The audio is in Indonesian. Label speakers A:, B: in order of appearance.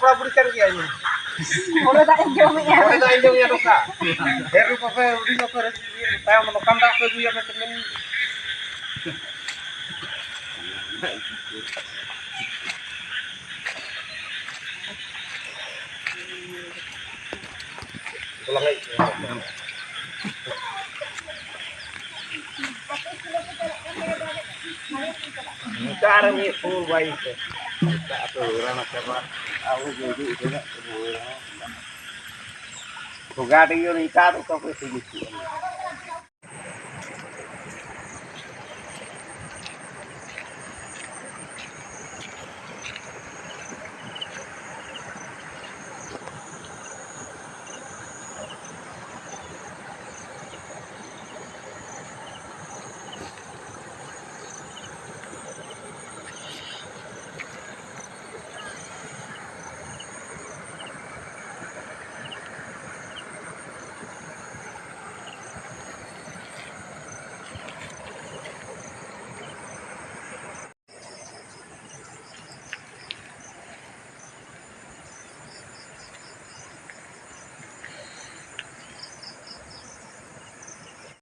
A: pura berikan kia ini.
B: Udah tak enjoy ya.
A: Orang dah indung ya dosa. Heru pakai udah pakai tayo menukam tak ke guya macam ini. Pulang lagi. Cara ni full baik. Tak tu orang nak cakap. Aku jadi itu nak. Bukan dia ni cara tu kau pergi.